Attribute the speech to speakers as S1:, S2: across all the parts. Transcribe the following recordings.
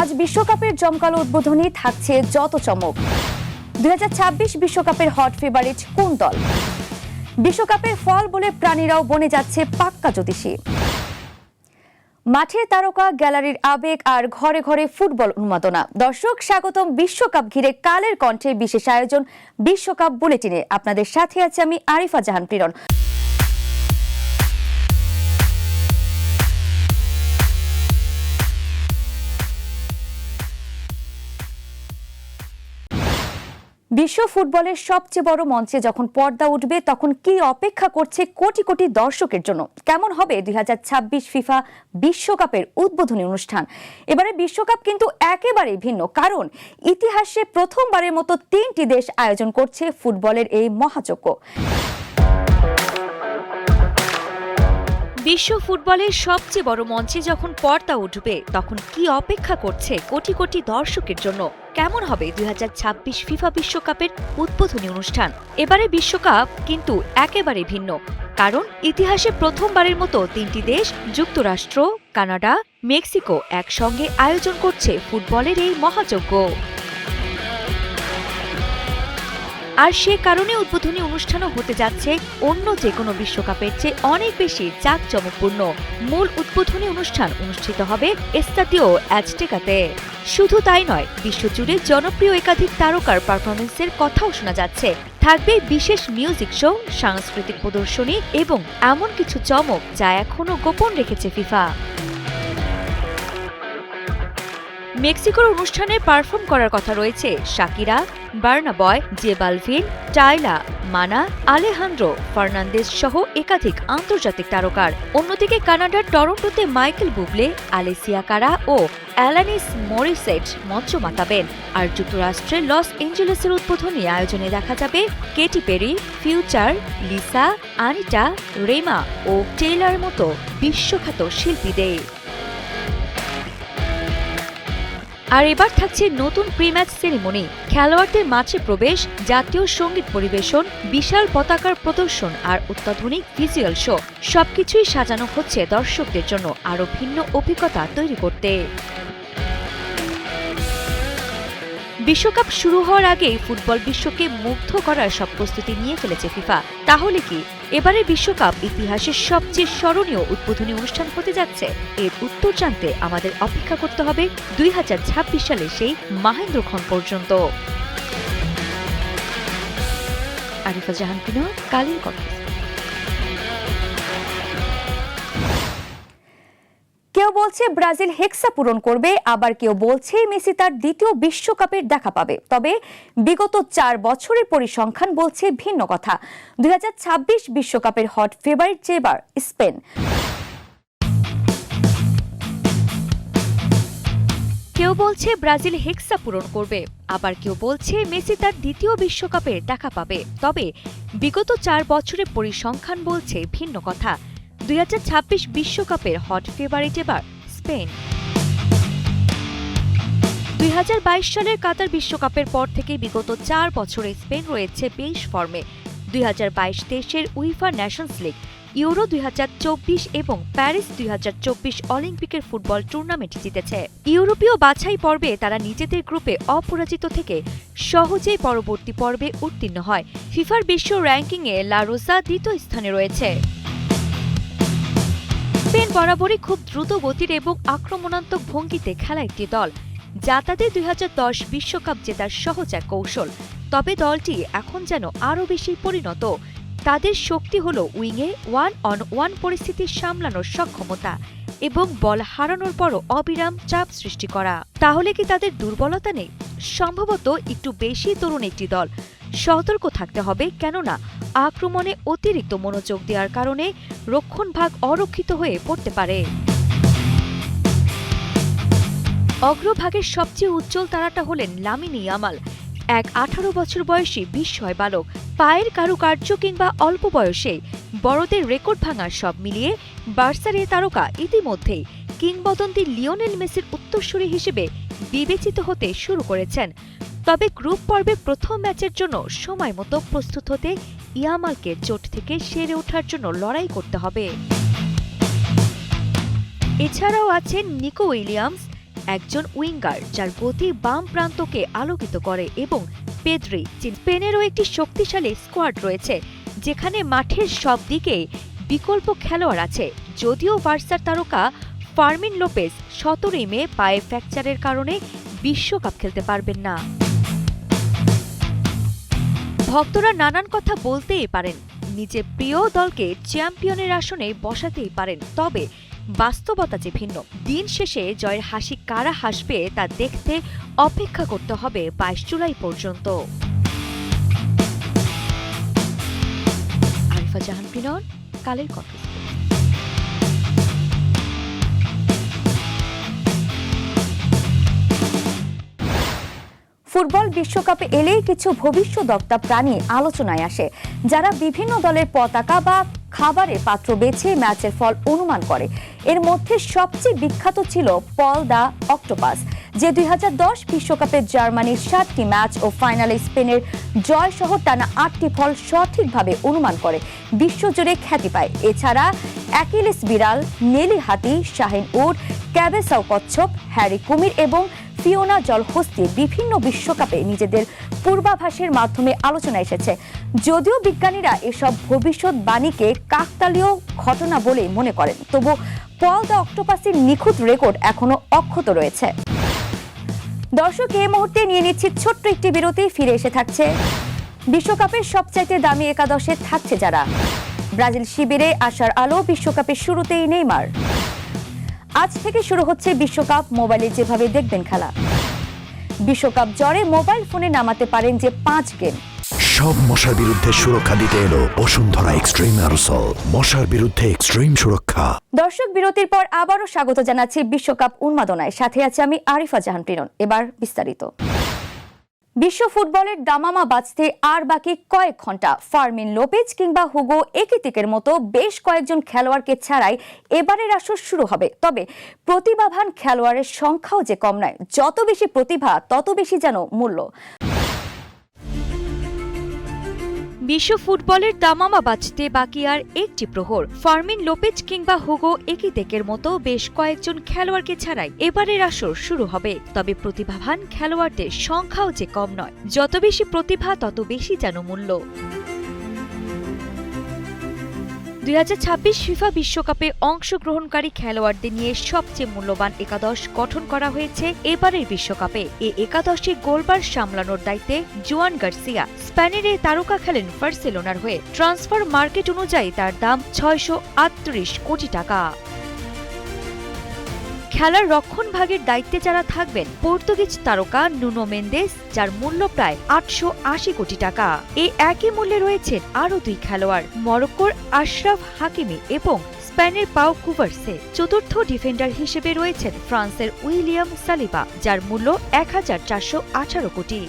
S1: আজ বিশ্বকাপের জমকালো উদ্বোধনী থাকছে যত চমক। 2026 বিশ্বকাপের হট ফেভারিট কোন দল? বিশ্বকাপের ফল বলে প্রাণীরাও বনে যাচ্ছে পাক্কা জ্যোতিষী। মাঠে তারকা, গ্যালারির আবেগ আর ঘরে ঘরে ফুটবল উন্মাদনা। দর্শক, স্বাগতম বিশ্বকাপ ঘিরে কালের কণ্ঠে বিশেষ আয়োজন বিশ্বকাপ বুলেটিনে। আপনাদের সাথে আছে আমি আরিফা জাহান প্রিরন। বিশ্ব ফুটবলের সবচেয়ে বড় মঞ্চে যখন পর্দা উঠবে, তখন কি অপেক্ষা করছে কোটি কোটি দর্শকের জন্য? কেমন হবে 2026 ফিফা বিশ্বকাপের উদ্বোধনী অনুষ্ঠান? এবারে বিশ্বকাপ কিন্তু একেবারেই ভিন্ন, কারণ ইতিহাসে প্রথমবারের মতো 3টি দেশ আয়োজন করছে ফুটবলের এই মহাযজ্ঞ।
S2: বিশ্ব ফুটবলের সবচেয়ে বড় মঞ্চে যখন পর্দা উঠবে, তখন কি অপেক্ষা করছে কোটি কোটি দর্শকের জন্য? কেমন হবে 2026 ফিফা বিশ্বকাপের উদ্বোধনী অনুষ্ঠান? এবারে বিশ্বকাপ কিন্তু একেবারে ভিন্ন, কারণ ইতিহাসে প্রথমবারের মতো 3টি দেশ যুক্তরাষ্ট্র, কানাডা, মেক্সিকো একসঙ্গে আয়োজন করছে ফুটবলের এই মহাযজ্ঞ। আর সে কারণে উদ্বোধনী অনুষ্ঠানও হতে যাচ্ছে অন্য যে কোনো বিশ্বকাপের চেয়ে অনেক বেশি জাঁকজমকপূর্ণ। মূল উদ্বোধনী অনুষ্ঠান অনুষ্ঠিত হবে এস্তাদিও অ্যাজটেকাতে। শুধু তাই নয়, বিশ্বজুড়ে জনপ্রিয় একাধিক তারকার পারফরমেন্সের কথাও শোনা যাচ্ছে। থাকবে বিশেষ মিউজিক শো, সাংস্কৃতিক প্রদর্শনী এবং এমন কিছু চমক যা এখনও গোপন রেখেছে ফিফা। মেক্সিকোর অনুষ্ঠানে পারফর্ম করার কথা রয়েছে শাকিরা, বার্না বয়, জে বালভিন, টাইলা, মানা, আলেহান্দ্রো ফার্নান্দেজ সহ একাধিক আন্তর্জাতিক তারকার। অন্যদিকে কানাডার টরন্টোতে মাইকেল বুবলে, আলেসিয়া কারা ও অ্যালানিস মরিসেট মঞ্চ মাতাবেন। আর যুক্তরাষ্ট্রের লস এঞ্জেলেসের উদ্বোধনী আয়োজনে দেখা যাবে Katy Perry, Future, Lisa, Anitta, Rema ও টেইলার মতো বিশ্বখ্যাত শিল্পীদের। আর এবার থাকছে নতুন প্রি-ম্যাচ সেরিমনি, খেলোয়াড়দের মাঠে প্রবেশ, জাতীয় সঙ্গীত পরিবেশন, বিশাল পতাকার প্রদর্শন আর অত্যাধুনিক ভিজুয়াল শো। সবকিছুই সাজানো হচ্ছে দর্শকদের জন্য আরও ভিন্ন অভিজ্ঞতা তৈরি করতে। বিশ্বকাপ শুরু হওয়ার আগেই ফুটবল বিশ্বকে মুগ্ধ করার সব প্রস্তুতি নিয়ে ফেলেছে ফিফা। তাহলে কি এবারে বিশ্বকাপ ইতিহাসের সবচেয়ে স্মরণীয় উদ্বোধনী অনুষ্ঠান হতে যাচ্ছে? এর উত্তর জানতে আমাদের অপেক্ষা করতে হবে 2026 সালে সেই মাহেন্দ্রক্ষণ পর্যন্ত। আরিফা জাহান প্রিরন, কালের কণ্ঠ।
S1: কেউ বলছে ব্রাজিল হেক্সা পূরণ করবে, আবার কেউ বলছে মেসি তার দ্বিতীয় বিশ্বকাপের দেখা পাবে। তবে বিগত 4 বছরের পরিসংখ্যান বলছে ভিন্ন কথা। 2026 বিশ্বকাপের হট ফেভারিট এবার স্পেন।
S2: কেউ বলছে ব্রাজিল হেক্সা পূরণ করবে, আবার কেউ বলছে মেসি তার দ্বিতীয় বিশ্বকাপের দেখা পাবে। তবে বিগত 4 বছরের পরিসংখ্যান বলছে ভিন্ন কথা। 2026 বিশ্বকাপের হট ফেভারিট এবার স্পেন। 2022 সালের কাতার বিশ্বকাপের পর থেকে বিগত 4 বছরে স্পেন রয়েছে বেশ ফর্মে। 2022-23 উইফা নেশনস লিগ, ইউরো 2024 এবং প্যারিস 2024 অলিম্পিকের ফুটবল টুর্নামেন্ট জিতেছে। ইউরোপীয় বাছাই পর্বে তারা নিজেদের গ্রুপে অপরাজিত থেকে সহজেই পরবর্তী পর্বে উত্তীর্ণ হয়। ফিফার বিশ্ব র্যাঙ্কিংয়ে লা রোসা দ্বিতীয় স্থানে রয়েছে। স্পেন বরাবরই খুব দ্রুত গতির এবং আক্রমণাত্মক ভঙ্গিতে খেলা একটি দল, যা তাদের 2010 বিশ্বকাপ জেতার সহজ এক কৌশল। তবে দলটি এখন যেন আরও বেশি পরিণত। তাদের শক্তি হল উইংয়ে 1-on-1 পরিস্থিতি সামলানোর সক্ষমতা এবং বল হারানোর পরও অবিরাম চাপ সৃষ্টি করা। তাহলে কি তাদের দুর্বলতা নেই? সম্ভবত একটু বেশি তরুণ একটি দল। সতর্ক থাকতে হবে, কেননা আক্রমণে অতিরিক্ত মনোযোগ দেওয়ার কারণে রক্ষণভাগ অরক্ষিত হয়ে পড়তে পারে। অগ্রভাগের সবচেয়ে উজ্জ্বল তারাটা হলেন লামিন ইয়ামাল, এক 18 বছর বয়সী বিস্ময় বালক। পায়ের কারুকার্য কিংবা অল্প বয়সে বড়দের রেকর্ড ভাঙার সব মিলিয়ে বার্সার এ তারকা ইতিমধ্যেই কিংবদন্তি লিওনেল মেসির উত্তরসূরি হিসেবে বিবেচিত হতে শুরু করেছেন। তবে গ্রুপ পর্বে প্রথম ম্যাচের জন্য সময় মতো প্রস্তুত হতে ইয়ামালকে চোট থেকে সেরে ওঠার জন্য লড়াই করতে হবে। এছাড়াও আছেন নিকো উইলিয়ামস, একজন উইঙ্গার যার গতি বাম প্রান্তকে আলোকিত করে, এবং পেদ্রি। স্পেনেরও একটি শক্তিশালী স্কোয়াড রয়েছে যেখানে মাঠের সব দিকেই বিকল্প খেলোয়াড় আছে। যদিও বার্সার তারকা ফার্মিন লোপেজ 17 মে পায়ে ফ্র্যাকচারের কারণে বিশ্বকাপ খেলতে পারবেন না। ভক্তরা নানান কথা বলতেই পারেন, নিজের প্রিয় দলকে চ্যাম্পিয়নের আসনে বসাতেই পারেন, তবে বাস্তবতা যে ভিন্ন। দিন শেষে জয়ের হাসি কারা হাসবে তা দেখতে অপেক্ষা করতে হবে 22 জুলাই পর্যন্ত। আরিফা জাহান প্রিনন, কালের কণ্ঠ।
S1: ফুটবল বিশ্বকাপে এলেই কিছু ভবিষ্যদ্বক্তা প্রাণী আলোচনায় আসে, যারা বিভিন্ন দলের পতাকা বা খাবারের পাত্র বেছে ম্যাচের ফল অনুমান করে। এর মধ্যে সবচেয়ে বিখ্যাত ছিল পল দ্য অক্টোপাস, যে 2010 বিশ্বকাপে জার্মানির 7টি ম্যাচ ও ফাইনালে স্পেনের জয় সহ টানা 8টি ফল সঠিকভাবে অনুমান করে বিশ্বজুড়ে খ্যাতি পায়। এছাড়া অ্যাকিলিস বিড়াল, নেলি হাতি, শাহিন উট, ক্যাবেসাও কচ্ছপ, হ্যারি কুমির এবং ফিওনা জলহস্তি বিভিন্ন বিশ্বকাপে নিজেদের পূর্বাভাসের মাধ্যমে আলোচনায় এসেছে। যদিও বিজ্ঞানীরা এসব ভবিষ্যৎবাণীকে কাকতালীয় ঘটনা বলে মনে করেন, তবু পল দ্য অক্টোপাসের নিখুঁত রেকর্ড এখনো অক্ষত রয়েছে। দর্শক, এই মুহূর্তে নিয়ে নিচ্ছি ছোট্ট একটি বিরতি। ফিরে এসে থাকছে বিশ্বকাপের সবচাইতে দামি একাদশে থাকছে যারা। ব্রাজিল শিবিরে আসার আলো বিশ্বকাপের শুরুতেই নেইমার। আজ থেকে শুরু হচ্ছে বিশ্বকাপ, মোবাইলে যেভাবে দেখবেন খেলা। বিশ্বকাপ জ্বরে মোবাইল ফোনে নামাতে পারেন যে 5 গেম।
S3: সব মশার বিরুদ্ধে সুরক্ষা দিতে এলো বসুন্ধরা এক্সট্রিম অ্যারোসল, মশার বিরুদ্ধে এক্সট্রিম সুরক্ষা।
S1: দর্শক, বিরতির পর আবারও স্বাগত জানাচ্ছি বিশ্বকাপ উন্মাদনায়। সাথে আছে আমি আরিফা জাহান প্রিনন। এবার বিস্তারিত। বিশ্ব ফুটবলের দামামা বাজতে আর বাকি কয়েক ঘন্টা। ফার্মিন লোপেজ কিংবা হুগো একিতিকের মতো বেশ কয়েকজন খেলোয়াড়কে ছাড়াই এবারের আসর শুরু হবে। তবে প্রতিভাবান খেলোয়াড়ের সংখ্যাও যে কম নয়। যত বেশি প্রতিভা তত বেশি যেন মূল্য।
S2: বিশ্ব ফুটবলের দামামা বাজতে বাকি আর একটি প্রহর। ফার্মিন লোপেজ কিংবা হুগো একিতেকের মতো বেশ কয়েকজন খেলোয়াড়কে ছাড়াই এবারের আসর শুরু হবে। তবে প্রতিভাবান খেলোয়াড়দের সংখ্যাও যে কম নয়। যত বেশি প্রতিভা তত বেশি যেন মূল্য। 2026 ফিফা বিশ্বকাপে অংশগ্রহণকারী খেলোয়াড়দের নিয়ে সবচেয়ে মূল্যবান একাদশ গঠন করা হয়েছে এবারের বিশ্বকাপে। এই একাদশে গোলবার সামলানোর দায়িত্বে জুয়ান গার্সিয়া। স্পেনের এই তারকা খেলেন বার্সেলোনার হয়ে। ট্রান্সফার মার্কেট অনুযায়ী তার দাম 638 কোটি টাকা। খেলার রক্ষণভাগের দায়িত্বে যারা থাকবেন, পর্তুগিজ তারকা নুনো মেন্দেস, যার মূল্য প্রায় 880 কোটি টাকা। এই একই মূল্যে রয়েছেন আরও 2 খেলোয়াড়, মরক্কোর আশরাফ হাকিমি এবং স্পেনের পাও কুভার্সে। চতুর্থ ডিফেন্ডার হিসেবে রয়েছেন ফ্রান্সের উইলিয়াম সালিবা, যার মূল্য 1418 কোটি।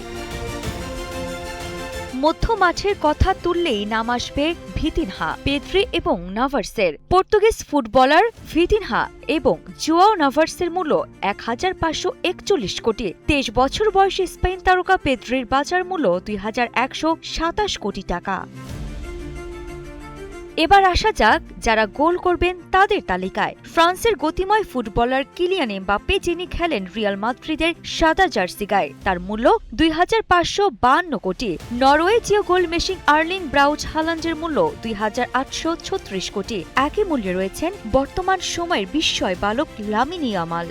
S2: মধ্য মাঠের কথা তুললেই নাম আসবে ভিতিনহা, পেদ্রি এবং নাভার্সের। পর্তুগিজ ফুটবলার ভিতিনহা এবং জোয়াও নাভার্সের মূল্য 1541 কোটি। 23 বছর বয়সী স্পেন তারকা পেদ্রির বাজার মূল্য 2127 কোটি টাকা। এবার আসা যাক যারা গোল করবেন তাদের তালিকায়। ফ্রান্সের গতিময় ফুটবলার কিলিয়ান এমবাপ্পে, যিনি খেলেন রিয়াল মাদ্রিদের সাদা জার্সি গায়ে, তার মূল্য 2552 কোটি। নরওয়েজীয় গোল মেশিন আর্লিং ব্রাউট হালান্ডের মূল্য 2836 কোটি। একই মূল্যে রয়েছেন বর্তমান সময়ের বিস্ময় বালক লামিন ইয়ামাল।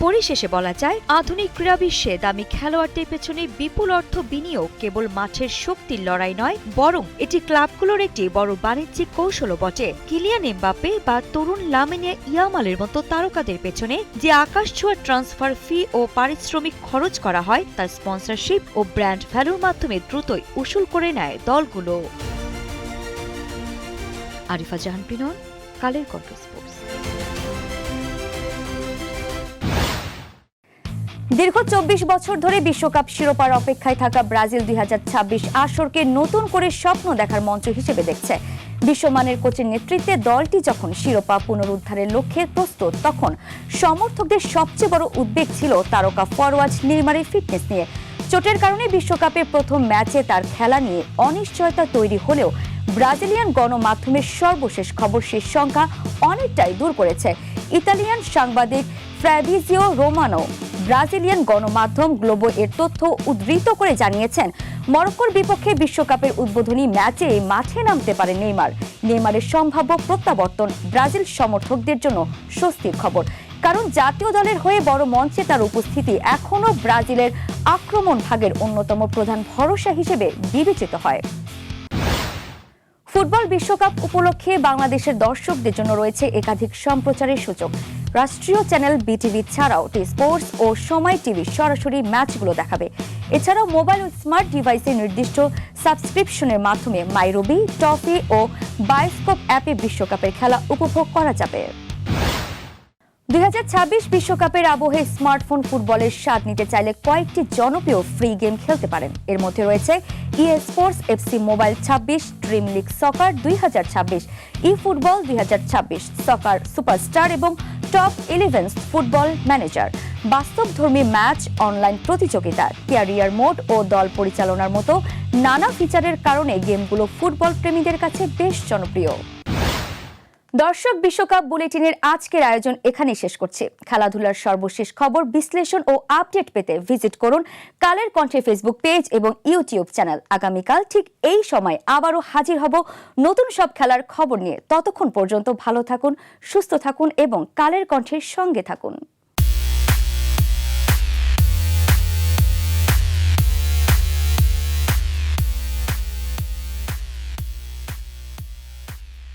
S2: পরিশেষে বলা যায়, আধুনিক ক্রীড়া বিশ্বে দামি খেলোয়াড়দের পেছনে বিপুল অর্থ বিনিয়োগ কেবল মাঠের শক্তির লড়াই নয়, বরং এটি ক্লাবগুলোর একটি বড় বাণিজ্যিক কৌশলও বটে। কিলিয়ান এমবাপ্পে বা তরুণ লামিনে ইয়ামালের মতো তারকাদের পেছনে যে আকাশছোঁয়া ট্রান্সফার ফি ও পারিশ্রমিক খরচ করা হয়, তার স্পন্সরশিপ ও ব্র্যান্ড ভ্যালুর মাধ্যমে দ্রুতই উসুল করে নেয় দলগুলো। আরিফা জাহান প্রিনন, কালের কণ্ঠ স্পোর্টস।
S1: দীর্ঘ 24 বছর ধরে বিশ্বকাপ শিরোপার অপেক্ষায় থাকা ব্রাজিল 2026 আসরকে নতুন করে স্বপ্ন দেখার মঞ্চ হিসেবে দেখছে। বিশ্বমানের কোচের নেতৃত্বে দলটি যখন শিরোপা পুনরুদ্ধারের লক্ষ্যে প্রস্তুত, তখন সমর্থকদের সবচেয়ে বড় উদ্বেগ ছিল তারকা ফরওয়ার্ড নেইমারের ফিটনেস নিয়ে। চোটের কারণে বিশ্বকাপের প্রথম ম্যাচে তার খেলা নিয়ে অনিশ্চয়তা তৈরি হলেও ব্রাজিলিয়ান গণমাধ্যমের সর্বশেষ খবর সেই সংখ্যা অনেকটাই দূর করেছে। ইতালিয়ান সাংবাদিক ফ্যাব্রিজিও রোমানো ব্রাজিলিয়ান গণমাধ্যম গ্লোবো এর তথ্য উদ্ধৃত করে জানিয়েছেন, মরক্কোর বিপক্ষে বিশ্বকাপের উদ্বোধনী ম্যাচে মাঠে নামতে পারে নেইমারের সম্ভাব্য প্রত্যাবর্তন ব্রাজিল সমর্থকদের জন্য স্বস্তির খবর। কারণ জাতীয় দলের হয়ে বড় মঞ্চে তার উপস্থিতি এখনও ব্রাজিলের আক্রমণ ভাগের অন্যতম প্রধান ভরসা হিসেবে বিবেচিত হয়। ফুটবল বিশ্বকাপ উপলক্ষে বাংলাদেশের দর্শকদের জন্য রয়েছে একাধিক সম্প্রচারের সুযোগ। রাষ্ট্রীয় চ্যানেল বিটিভি ছাড়াও টি স্পোর্টস ও সময় টিভি সরাসরি ম্যাচগুলো দেখাবে। এছাড়াও মোবাইল ও স্মার্ট ডিভাইসে নির্দিষ্ট সাবস্ক্রিপশনের মাধ্যমে মাইরবি, টফি ও বায়োস্কোপ অ্যাপে বিশ্বকাপের খেলা উপভোগ করা যাবে। 2026 বিশ্বকাপের আবহে স্মার্টফোন ফুটবলের স্বাদ নিতে চাইলে কয়েকটি জনপ্রিয় ফ্রি গেম খেলতে পারেন। এর মধ্যে রয়েছে EA Sports FC Mobile 26, Dream League Soccer 2026, eFootball 2026, Soccer Superstar এবং টপ 11 ফুটবল ম্যানেজার। বাস্তবধর্মী ম্যাচ, অনলাইন প্রতিযোগিতা, ক্যারিয়ার মোড ও দল পরিচালনার মতো নানা ফিচারের কারণে গেমগুলো ফুটবল প্রেমীদের কাছে বেশ জনপ্রিয়। দর্শক, বিশ্বকাপ বুলেটিনের আজকের আয়োজন এখানে শেষ করছে। খেলাধুলার সর্বশেষ খবর, বিশ্লেষণ ও আপডেট পেতে ভিজিট করুন কালের কণ্ঠে ফেসবুক পেজ এবং ইউটিউব চ্যানেল। আগামীকাল ঠিক এই সময় আবারও হাজির হব নতুন সব খেলার খবর নিয়ে। ততক্ষণ পর্যন্ত ভালো থাকুন, সুস্থ থাকুন এবং কালের কণ্ঠের সঙ্গে থাকুন।